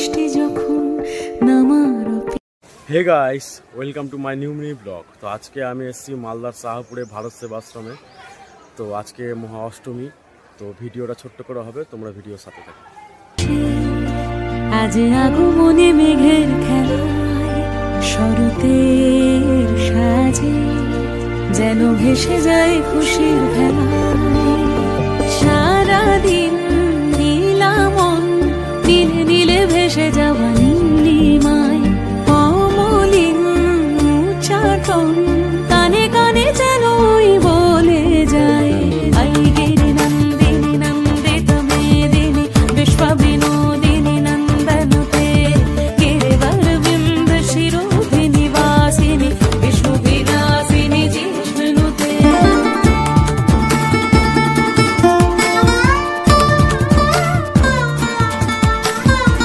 বৃষ্টি যখন নামার। Hey guys, welcome to my new mini vlog. তো আজকে আমি এসেছি মালদার শাহপুরে ভারত সেবাশ্রমে। তো আজকে মহা অষ্টমী, তো ভিডিওটা ছোট্ট করে হবে, তোমরা ভিডিওর সাথে থাকো। আজ আগমনে মেঘের খেলায় শরতের সাজে যেন ভেসে যায় খুশির ভেলায়। সারাদিন নীলামন নীলে নীলে ভেসে যাওয়া